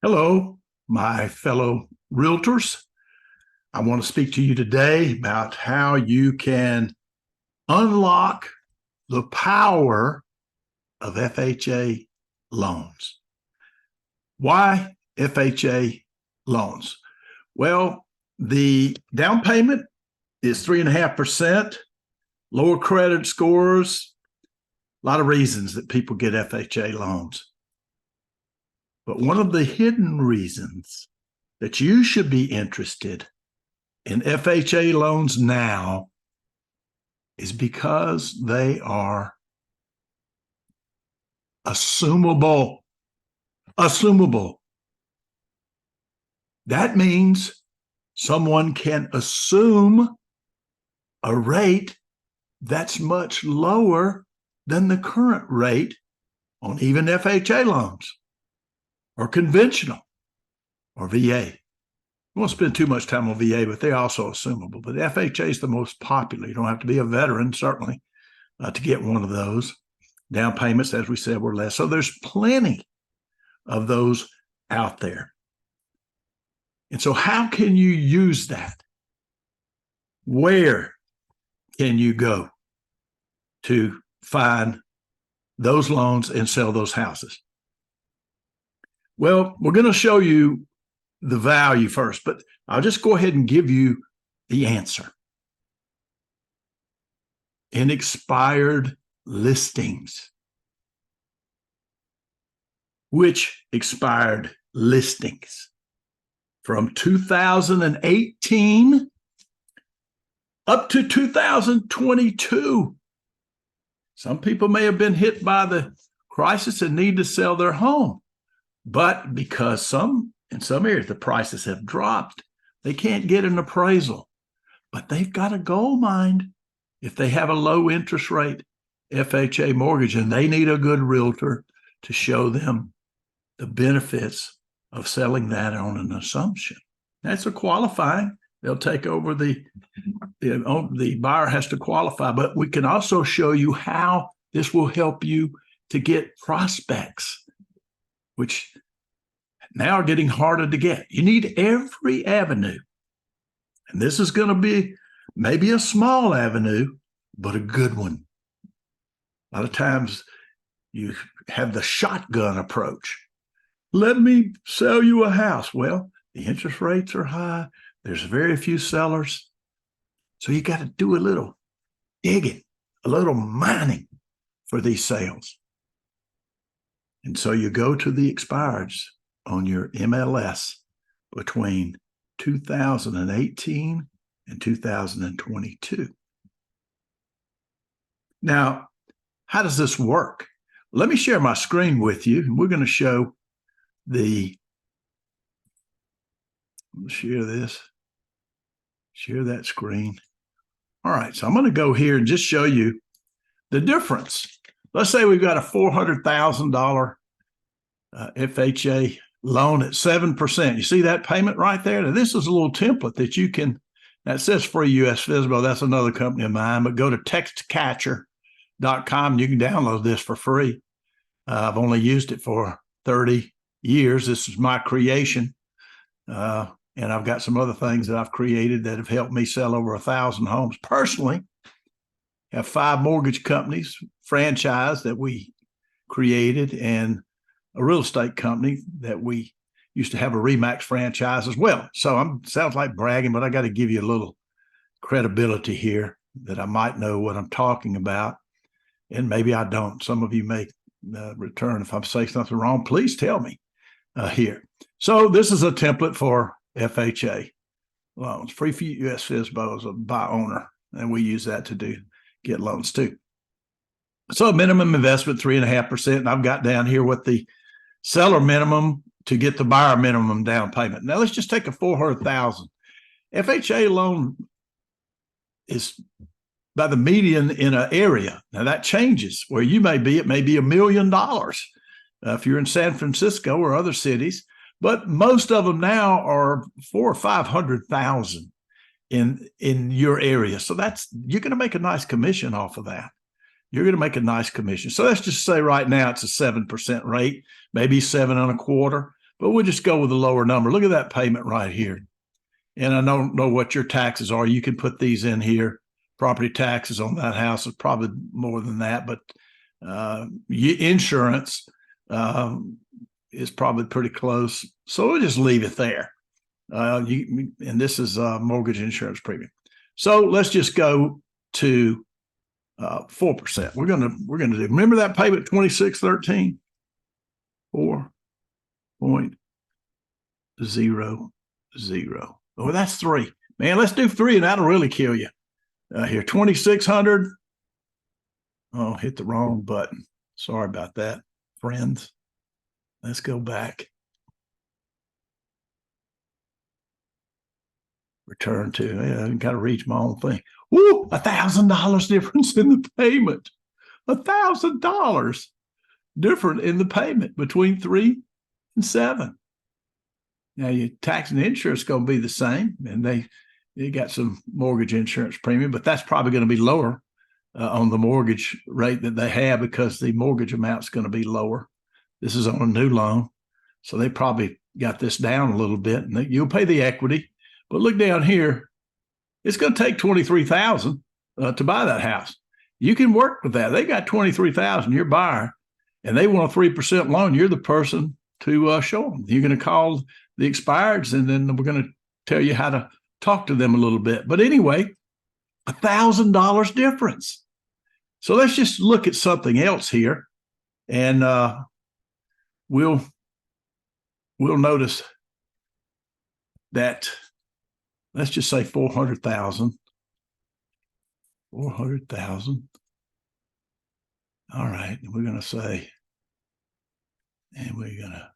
Hello, my fellow realtors. I want to speak to you today about how you can unlock the power of FHA loans. Why FHA loans? Well, the down payment is 3.5%, lower credit scores, a lot of reasons that people get FHA loans. But one of the hidden reasons that you should be interested in FHA loans now is because they are assumable. Assumable. That means someone can assume a rate that's much lower than the current rate on even FHA loans or conventional or VA. We won't spend too much time on VA, but they're also assumable. But FHA is the most popular. You don't have to be a veteran, certainly, to get one of those. Down payments, as we said, were less. So there's plenty of those out there. And so how can you use that? Where can you go to find those loans and sell those houses? Well, we're going to show you the value first, but I'll just go ahead and give you the answer. In expired listings. Which expired listings? From 2018 up to 2022. Some people may have been hit by the crisis and need to sell their home. But because in some areas the prices have dropped, they can't get an appraisal. But they've got a gold mine if they have a low interest rate FHA mortgage, and they need a good realtor to show them the benefits of selling that on an assumption. That's a qualifying. They'll take over the buyer has to qualify, but we can also show you how this will help you to get prospects, which now are getting harder to get. You need every avenue. And this is going to be maybe a small avenue, but a good one. A lot of times you have the shotgun approach. Let me sell you a house. Well, the interest rates are high. There's very few sellers. So you got to do a little digging, a little mining for these sales. And so you go to the expireds on your MLS between 2018 and 2022. Now, how does this work? Let me share my screen with you, and we're going to show share that screen. All right, so I'm going to go here and just show you the difference. Let's say we've got a $400,000 FHA loan at 7%. You see that payment right there? Now, this is a little template that you can, that says free US Fizzable. That's another company of mine, but go to textcatcher.com and you can download this for free. I've only used it for 30 years. This is my creation. And I've got some other things that I've created that have helped me sell over 1,000 homes personally. I have 5 mortgage companies, franchise that we created, and a real estate company that we used to have a Remax franchise as well. So sounds like bragging, but I got to give you a little credibility here that I might know what I'm talking about. And maybe I don't. Some of you may return. If I say something wrong, please tell me here. So this is a template for FHA loans. Free for US Fizzable is a buy owner, and we use that to get loans too. So minimum investment 3.5%, and I've got down here what the seller minimum to get the buyer minimum down payment. Now let's just take a $400,000. FHA loan is by the median in an area. Now that changes. Where you may be, it may be $1 million if you're in San Francisco or other cities. But most of them now are 400,000 or 500,000 in your area. So you're going to make a nice commission off of that. You're going to make a nice commission. So let's just say right now it's a 7% rate, maybe 7.25%. but we'll just go with a lower number. Look at that payment right here. And I don't know what your taxes are. You can put these in here. Property taxes on that house is probably more than that, but insurance is probably pretty close. So we'll just leave it there. And this is mortgage insurance premium. So let's just go to 4%. We're gonna do. Remember that payment 2613, 4.00. Oh, that's 3. Man, let's do 3, and that'll really kill you. Here, 2600. Oh, hit the wrong button. Sorry about that, friends. Let's go back. Return to. I got to reach my own thing. Woo! $1,000 difference in the payment. $1,000 different in the payment between 3 and 7. Now your tax and insurance is going to be the same, and they got some mortgage insurance premium, but that's probably going to be lower on the mortgage rate that they have because the mortgage amount is going to be lower. This is on a new loan, so they probably got this down a little bit, and you'll pay the equity. But look down here, it's going to take $23,000 to buy that house. You can work with that. They got $23,000, your buyer, and they want a 3% loan. You're the person to show them. You're going to call the expireds, and then we're going to tell you how to talk to them a little bit. But anyway, $1,000 difference. So let's just look at something else here, and we'll notice that. Let's just say 400,000. 400,000. All right, and we're going to say, and we're going to.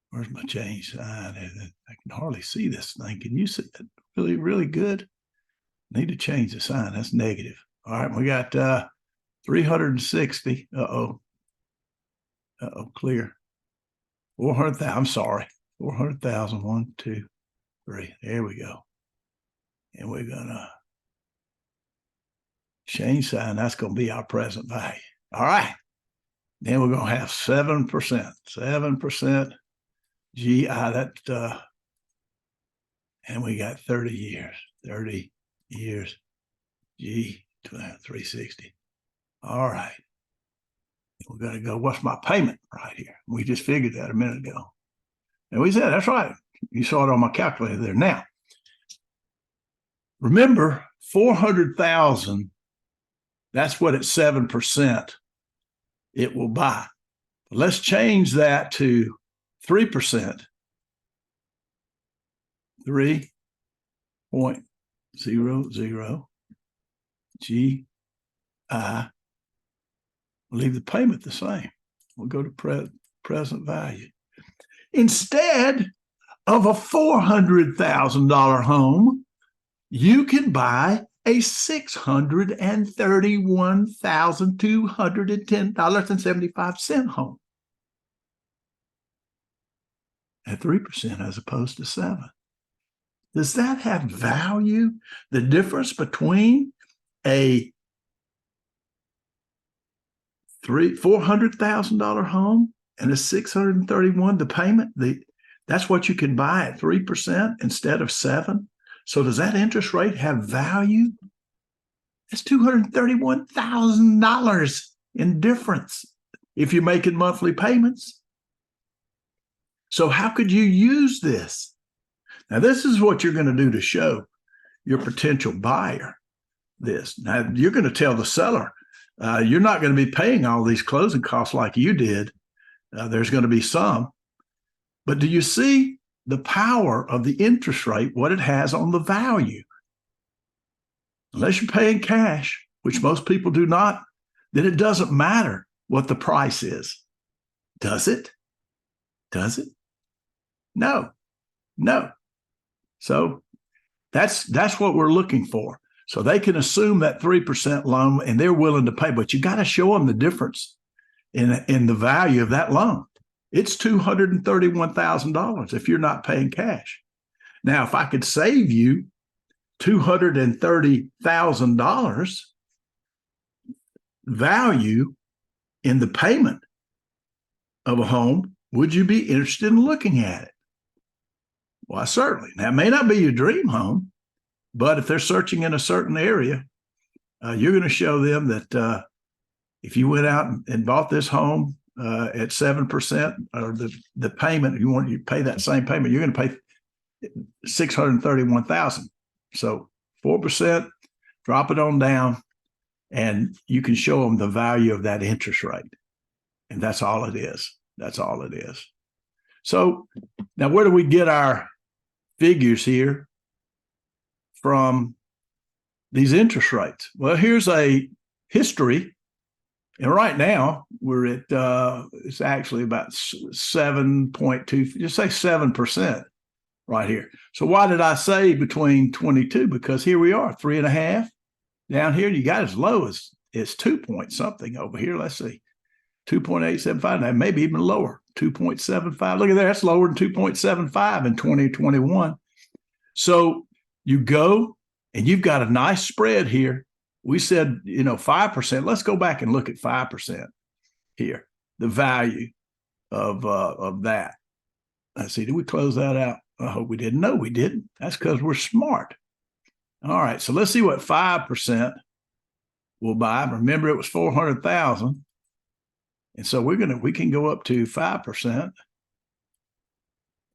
Where's my change sign? I can hardly see this thing. Can you see it really, really good? Need to change the sign. That's negative. All right, we got 360. Clear. 400,000. I'm sorry. 400,000. 1, 2, 3. There we go. And we're going to change sign. That's going to be our present value. All right. Then we're going to have 7%. 7%. GI, and we got 30 years. 30 years. G, 360. All right. We're going to go, what's my payment right here? We just figured that a minute ago. And we said, that's right. You saw it on my calculator there. Now, remember, 400,000, that's what at 7% it will buy. Let's change that to 3%. 3.00 GI. We'll leave the payment the same. We'll go to present value. Instead of a $400,000 home, you can buy a $631,210.75 home at 3% as opposed to 7%. Does that have value? The difference between a $400,000 home and a $631,000, the payment, that's what you can buy at 3% instead of 7%. So does that interest rate have value? That's $231,000 in difference if you're making monthly payments. So how could you use this? Now, this is what you're going to do to show your potential buyer this. Now, you're going to tell the seller, you're not going to be paying all these closing costs like you did. There's going to be some. But do you see the power of the interest rate, what it has on the value? Unless you're paying cash, which most people do not, then it doesn't matter what the price is. Does it? Does it? No. So that's what we're looking for. So they can assume that 3% loan and they're willing to pay, but you got to show them the difference in the value of that loan. It's $231,000 if you're not paying cash. Now, if I could save you $230,000 value in the payment of a home, would you be interested in looking at it? Why, certainly. Now, it may not be your dream home, but if they're searching in a certain area, you're going to show them that if you went out and bought this home at 7%, or the payment, if you want to pay that same payment, you're going to pay $631,000. So 4%, drop it on down, and you can show them the value of that interest rate. And that's all it is. That's all it is. So now, where do we get our figures here from these interest rates? Well, here's a history. And right now we're at, it's actually about 7.2, just say 7% right here. So why did I say between 22? Because here we are, 3.5 down here. You got as low as it's 2 point something over here. Let's see, 2.875, now maybe even lower, 2.75. Look at that, that's lower than 2.75 in 2021. So you go and you've got a nice spread here. We said, 5%. Let's go back and look at 5% here, the value of that. Let's see, did we close that out? I hope we didn't. No, we didn't. That's because we're smart. All right, so let's see what 5% will buy. Remember, it was 400,000. And so we can go up to 5,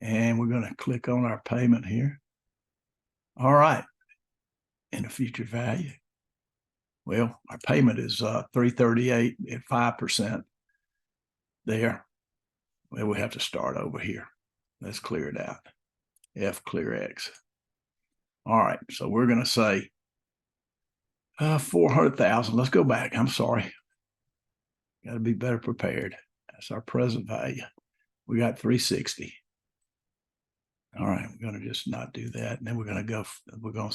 and we're going to click on our payment here. All right, and the future value. Well, our payment is $338 at 5% there. Well, we have to start over here. Let's clear it out. F clear X. All right, so we're going to say 400,000. Let's go back. I'm sorry. Got to be better prepared. That's our present value. We got 360. All right, we're going to just not do that. And then we're going to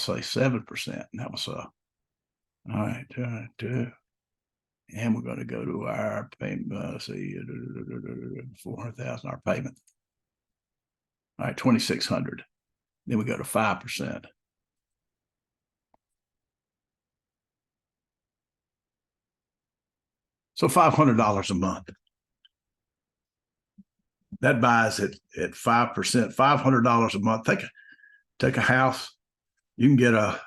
say 7%. And that was all right. And we're going to go to our payment. See, 400,000, our payment. All right, 2,600. Then we go to 5%. So $500 a month. That buys it at 5%, $500 a month. Take a house. You can get a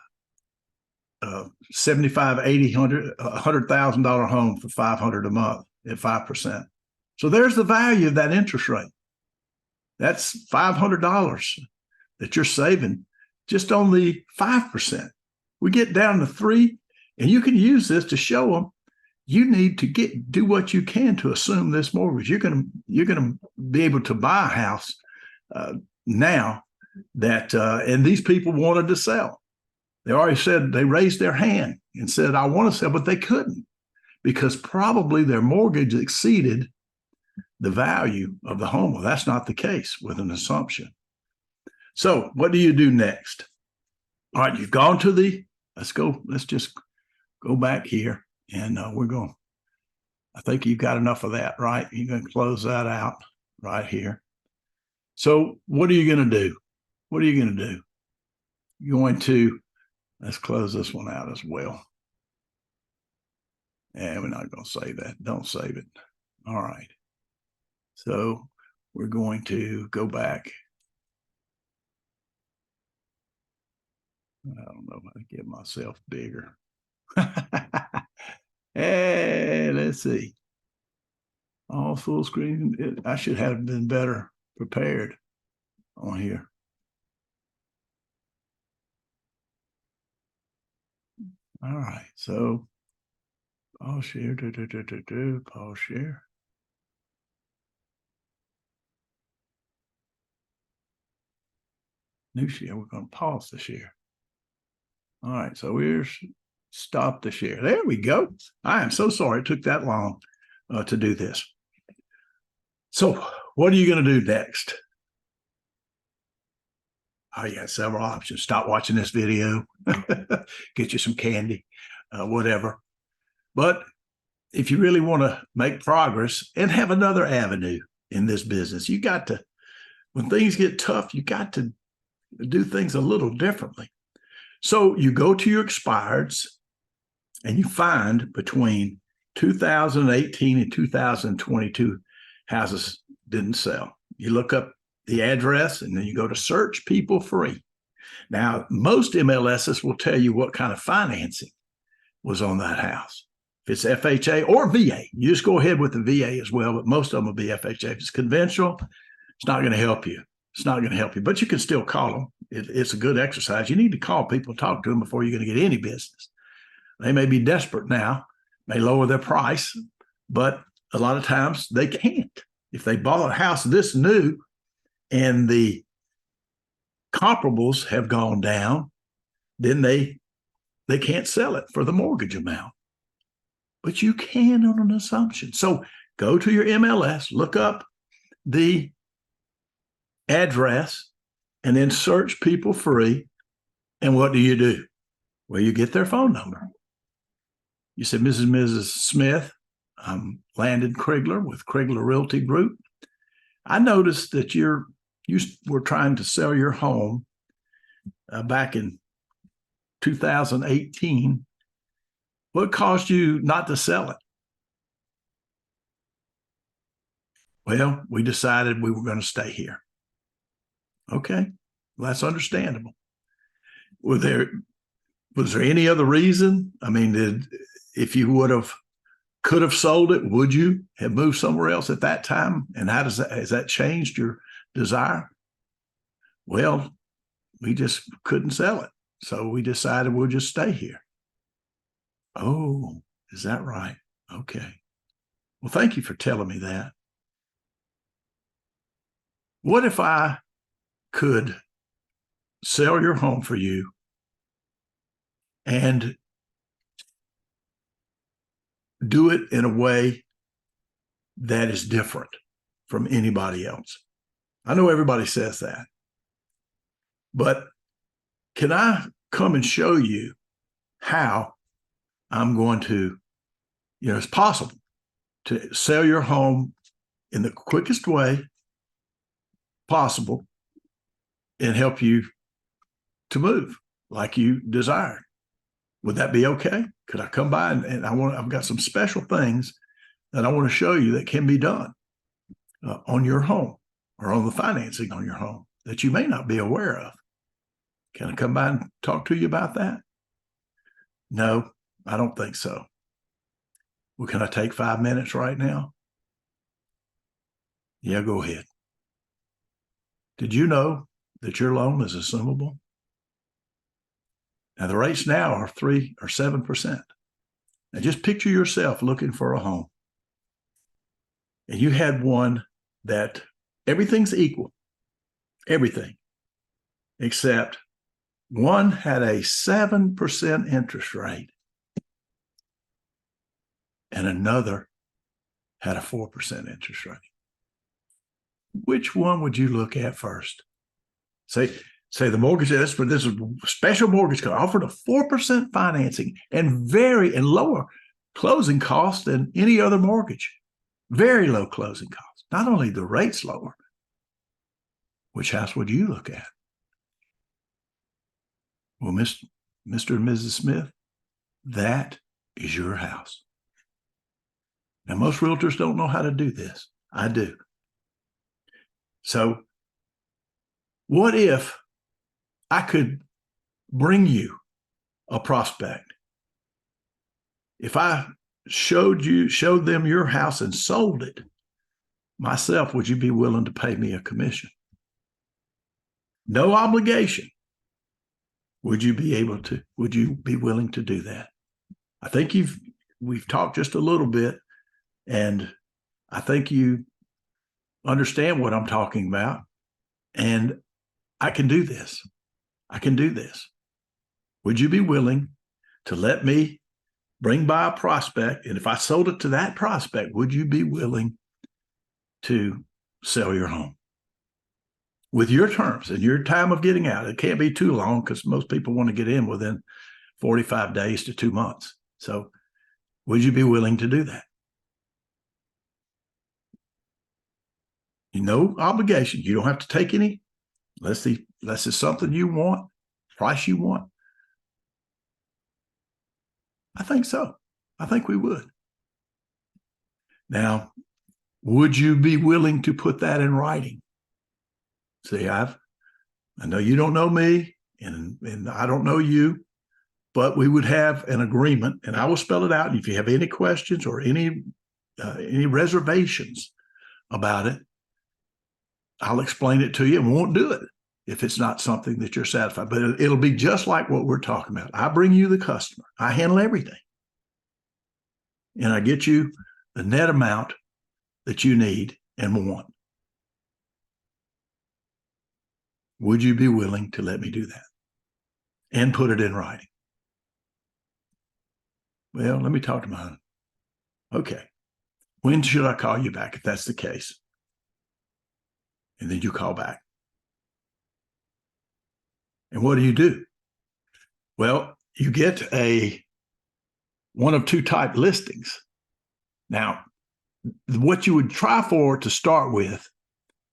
$75,000, $80,000, $100,000 home for $500 a month at 5%. So there's the value of that interest rate. That's $500 that you're saving just on the 5%. We get down to 3, and you can use this to show them you need to do what you can to assume this mortgage. You're gonna be able to buy a house now that and these people wanted to sell. They already said, they raised their hand and said, I want to sell, but they couldn't because probably their mortgage exceeded the value of the home. Well, that's not the case with an assumption. So what do you do next? All right, you've gone to let's just go back here. And I think you've got enough of that, right? You're going to close that out right here. So what are you going to do? What are you going to do? You're going to, let's close this one out as well. And we're not going to save that. Don't save it. All right. So we're going to go back. I don't know if I can get myself bigger. Hey, let's see. All full screen. I should have been better prepared on here. All right. So pause share. Pause share. New share. We're going to pause the share. All right. So we're stop the share. There we go. I am so sorry it took that long to do this. So what are you going to do next? Oh, you got several options. Stop watching this video, get you some candy, whatever. But if you really want to make progress and have another avenue in this business, you got to, when things get tough, you got to do things a little differently. So you go to your expireds, and you find between 2018 and 2022 houses didn't sell. You look up the address and then you go to search people free. Now, most MLSs will tell you what kind of financing was on that house. If it's FHA or VA, you just go ahead with the VA as well, but most of them will be FHA. If it's conventional, it's not going to help you. It's not going to help you, but you can still call them. It's a good exercise. You need to call people, talk to them before you're going to get any business. They may be desperate now, may lower their price, but a lot of times they can't. If they bought a house this new and the comparables have gone down, then they can't sell it for the mortgage amount. But you can on an assumption. So go to your MLS, look up the address, and then search people free. And what do? Well, you get their phone number. You said, Mrs. and Mrs. Smith, I'm Landon Krigler with Krigler Realty Group. I noticed that you were trying to sell your home back in 2018. What caused you not to sell it? Well, we decided we were going to stay here. Okay, well, that's understandable. Was there any other reason? I mean, if you could have sold it, would you have moved somewhere else at that time? And has that changed your desire? Well, we just couldn't sell it. So we decided we'll just stay here. Oh, is that right? Okay. Well, thank you for telling me that. What if I could sell your home for you and do it in a way that is different from anybody else? I know everybody says that, but can I come and show you how I'm going to, it's possible to sell your home in the quickest way possible and help you to move like you desired? Would that be okay? Could I come by and I've got some special things that I want to show you that can be done on your home or on the financing on your home that you may not be aware of. Can I come by and talk to you about that? No, I don't think so. Well, can I take 5 minutes right now? Yeah, go ahead. Did you know that your loan is assumable? Now, the rates now are 3 or 7%. Now, just picture yourself looking for a home. And you had one that everything's equal, everything, except one had a 7% interest rate and another had a 4% interest rate. Which one would you look at first? Say the mortgage, this is a special mortgage company offered a 4% financing and lower closing costs than any other mortgage. Very low closing costs. Not only the rates lower, which house would you look at? Well, Mr. and Mrs. Smith, that is your house. Now, most realtors don't know how to do this. I do. So what if I could bring you a prospect? If I showed them your house and sold it myself, would you be willing to pay me a commission? No obligation. Would you be willing to do that? I think we've talked just a little bit, and I think you understand what I'm talking about. And I can do this. Would you be willing to let me bring by a prospect? And if I sold it to that prospect, would you be willing to sell your home with your terms and your time of getting out? It can't be too long because most people want to get in within 45 days to 2 months. So would you be willing to do that? No obligation. You don't have to take any. Unless it's something you want, price you want. I think so. I think we would. Now, Would you be willing to put that in writing? See, I know you don't know me, and I don't know you, but we would have an agreement, and I will spell it out. And if you have any questions or any reservations about it, I'll explain it to you, and we won't do it if it's not something that you're satisfied. But it'll be just like what we're talking about. I bring you the customer. I handle everything. And I get you the net amount that you need and want. Would you be willing to let me do that and put it in writing? Well, let me talk to mine. Okay. When should I call you back if that's the case? And then you call back. And what do? Well, you get one of two type listings. Now, what you would try for to start with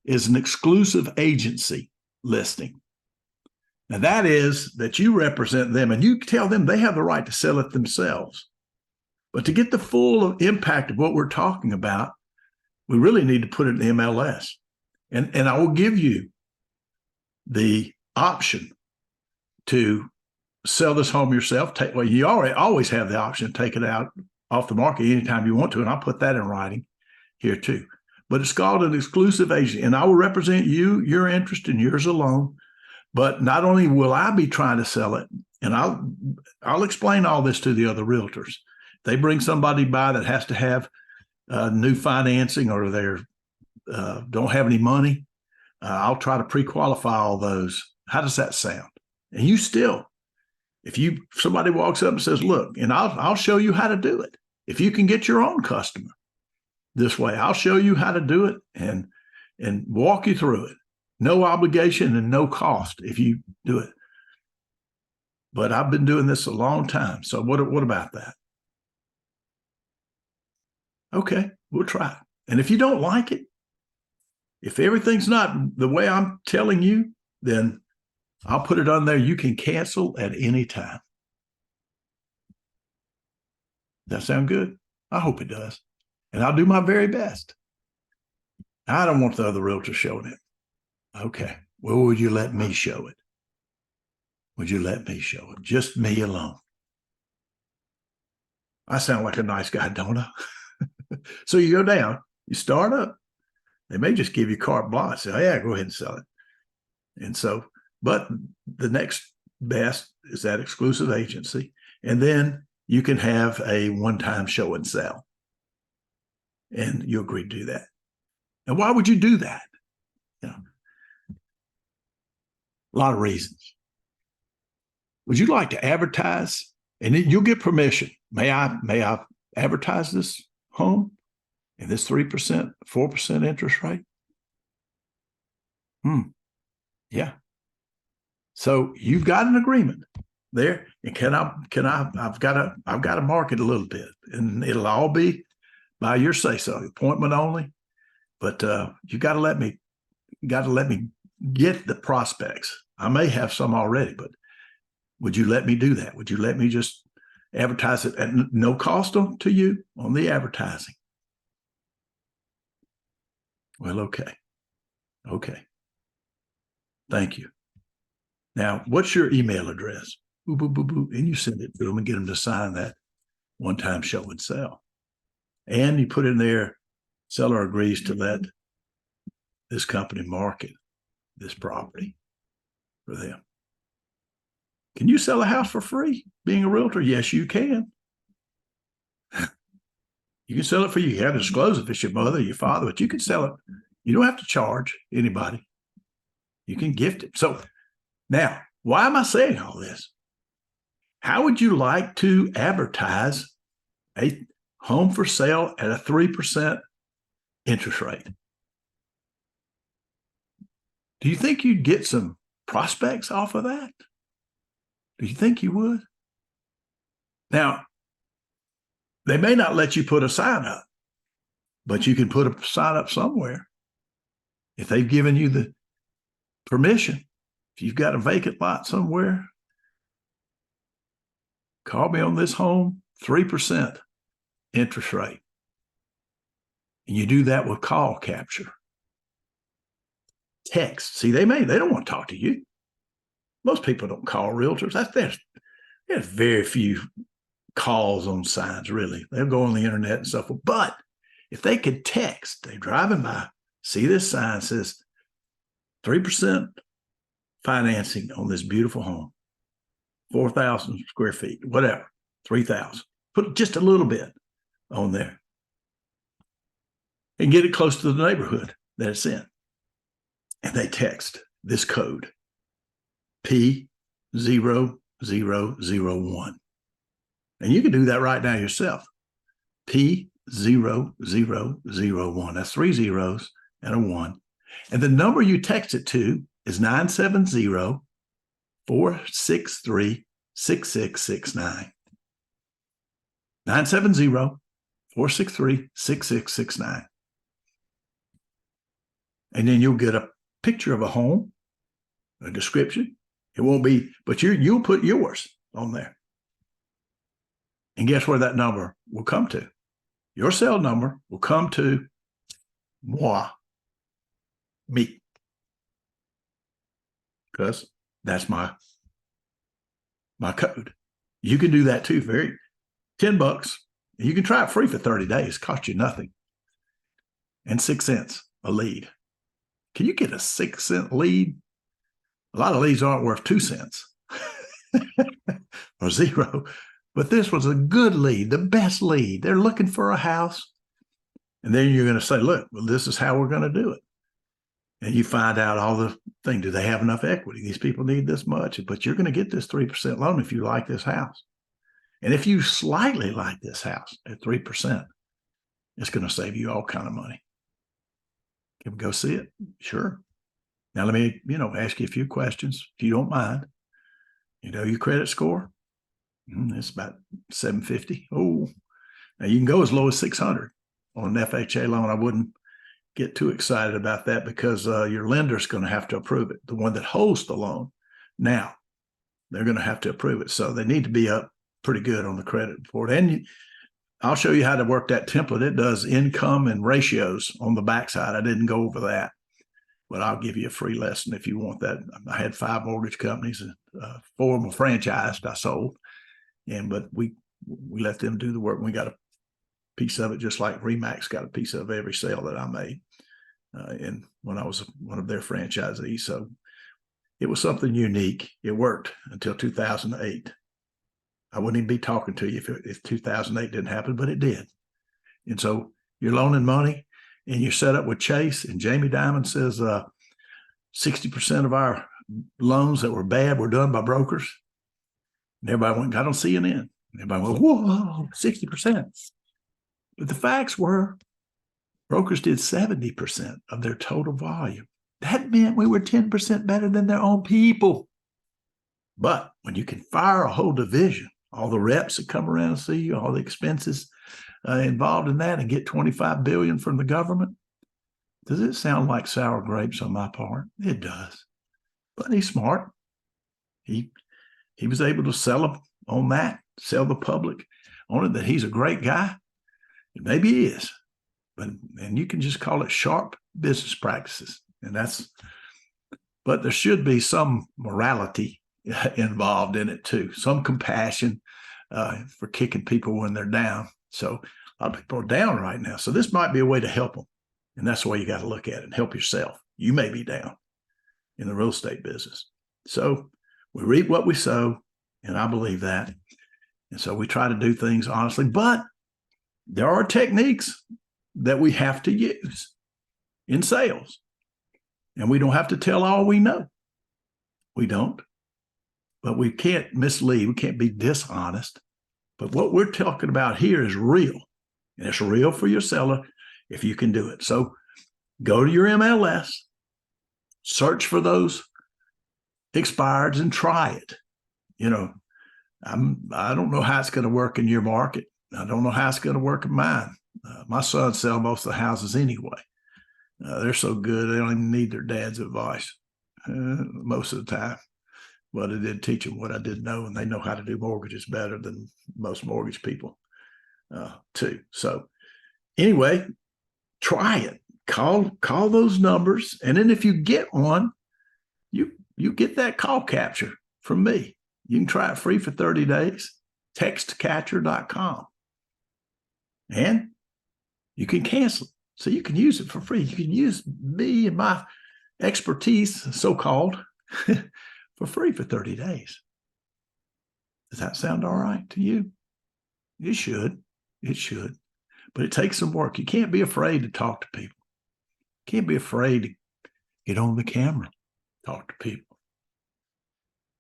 is an exclusive agency listing. Now, that is that you represent them and you tell them they have the right to sell it themselves. But to get the full impact of what we're talking about, we really need to put it in the MLS. And I will give you the option to sell this home yourself. You always have the option to take it out off the market anytime you want to, and I'll put that in writing here too. But it's called an exclusive agent, and I will represent you, your interest, and yours alone. But not only will I be trying to sell it, and I'll explain all this to the other realtors. They bring somebody by that has to have new financing or they don't have any money. I'll try to pre-qualify all those. How does that sound? And you still, if somebody walks up and says, look, and I'll show you how to do it. If you can get your own customer this way, I'll show you how to do it and walk you through it. No obligation and no cost if you do it. But I've been doing this a long time. So what about that? Okay, we'll try it. And if you don't like it, if everything's not the way I'm telling you, then I'll put it on there. You can cancel at any time. That sound good? I hope it does. And I'll do my very best. I don't want the other realtor showing it. Okay. Well, would you let me show it? Would you let me show it? Just me alone. I sound like a nice guy, don't I? So you go down, you start up. They may just give you carte blanche. Say, oh, yeah, go ahead and sell it. And so, but the next best is that exclusive agency. And then you can have a one-time show and sell. And you agree to do that. And why would you do that? A lot of reasons. Would you like to advertise? And you'll get permission. May I advertise this home and this 3%, 4% interest rate? Yeah. So you've got an agreement there. And I've got to market a little bit, and it'll all be by your say so, appointment only. But you got to let me get the prospects. I may have some already, but would you let me do that? Would you let me just advertise it at no cost to you on the advertising? Well, okay. Thank you. Now, what's your email address? Boo, boo, boo, boo. And you send it to them and get them to sign that one-time show and sell. And you put in there, seller agrees to let this company market this property for them. Can you sell a house for free being a realtor? Yes, you can. You can sell it for you. You have to disclose if it's your mother, your father, but you can sell it. You don't have to charge anybody. You can gift it. So now, why am I saying all this? How would you like to advertise a home for sale at a 3% interest rate? Do you think you'd get some prospects off of that? Do you think you would? Now, they may not let you put a sign up, but you can put a sign up somewhere. If they've given you the permission, if you've got a vacant lot somewhere, call me on this home, 3% interest rate. And you do that with call capture. Text. See, they don't want to talk to you. Most people don't call realtors. There's very few calls on signs, really. They'll go on the internet and stuff. But if they could text, they're driving by, see this sign says 3% financing on this beautiful home, 4,000 square feet, whatever, 3,000. Put just a little bit on there and get it close to the neighborhood that it's in. And they text this code, P0001. And you can do that right now yourself. P0001. That's 3 zeros and a 1. And the number you text it to is 970-463-6669. 970-463-6669. And then you'll get a picture of a home, a description. It won't be, but you'll put yours on there. And guess where that number will come to? Your cell number will come to me. Because that's my code. You can do that too. $10. You can try it free for 30 days. Cost you nothing. And 6 cents a lead. Can you get a 6-cent lead? A lot of leads aren't worth 2 cents or 0. But this was a good lead, the best lead. They're looking for a house. And then you're going to say, look, well, this is how we're going to do it. And you find out all the things. Do they have enough equity? These people need this much. But you're going to get this 3% loan if you like this house. And if you slightly like this house at 3%, it's going to save you all kind of money. Can we go see it? Sure. Now, let me, ask you a few questions, if you don't mind. Your credit score? It's about 750. Oh, now you can go as low as 600 on an FHA loan. I wouldn't get too excited about that because your lender's going to have to approve it. The one that holds the loan. Now, they're going to have to approve it. So they need to be up pretty good on the credit report. And I'll show you how to work that template. It does income and ratios on the backside. I didn't go over that, but I'll give you a free lesson if you want that. I had 5 mortgage companies, and 4 of them were franchised. I sold, but we let them do the work. We got a piece of it, just like Remax got a piece of every sale that I made. And when I was one of their franchisees, so it was something unique. It worked until 2008. I wouldn't even be talking to you if 2008 didn't happen, but it did. And so you're loaning money and you're set up with Chase, and Jamie Dimon says 60% of our loans that were bad were done by brokers. And everybody went, got on CNN. Everybody went, whoa, 60%. But the facts were brokers did 70% of their total volume. That meant we were 10% better than their own people. But when you can fire a whole division, all the reps that come around and see you, all the expenses involved in that, and get $25 billion from the government, does it sound like sour grapes on my part? It does. But he's smart. He was able to sell them on that, sell the public on it, that he's a great guy. And maybe he is. And you can just call it sharp business practices. But there should be some morality involved in it too, some compassion for kicking people when they're down. So a lot of people are down right now. So this might be a way to help them. And that's the way you got to look at it and help yourself. You may be down in the real estate business. So we reap what we sow, and I believe that. And so we try to do things honestly, but there are techniques that we have to use in sales. And we don't have to tell all we know. We don't. But we can't mislead. We can't be dishonest. But what we're talking about here is real. And it's real for your seller if you can do it. So go to your MLS, search for those expireds and try it. I don't know how it's going to work in your market. I don't know how it's going to work in mine. My sons sell most of the houses anyway. They're so good, they don't even need their dad's advice most of the time. But it did teach them what I didn't know, and they know how to do mortgages better than most mortgage people too. So anyway, try it. Call those numbers. And then if you get one, you get that call capture from me. You can try it free for 30 days. Textcatcher.com. And you can cancel it. So you can use it for free. You can use me and my expertise, so-called, for free for 30 days. Does that sound all right to you? It should. It should. But it takes some work. You can't be afraid to talk to people. You can't be afraid to get on the camera, talk to people.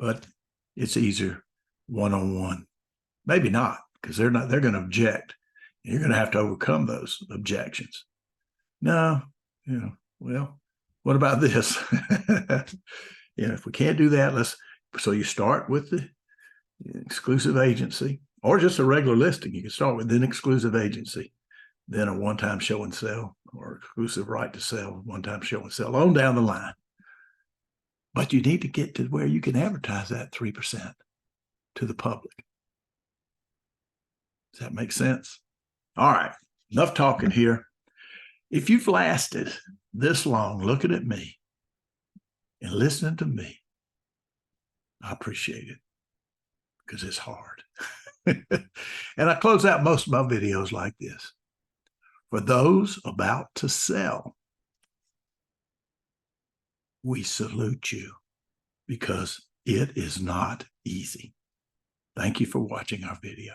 But it's easier one-on-one. Maybe not, because they're going to object. You're going to have to overcome those objections. No, well, what about this? If we can't do that, so you start with the exclusive agency or just a regular listing. You can start with an exclusive agency, then a one-time show and sell or exclusive right to sell, one-time show and sell on down the line. But you need to get to where you can advertise that 3% to the public. Does that make sense? All right, enough talking here. If you've lasted this long looking at me and listening to me, I appreciate it because it's hard. And I close out most of my videos like this. For those about to sell, we salute you because it is not easy. Thank you for watching our video.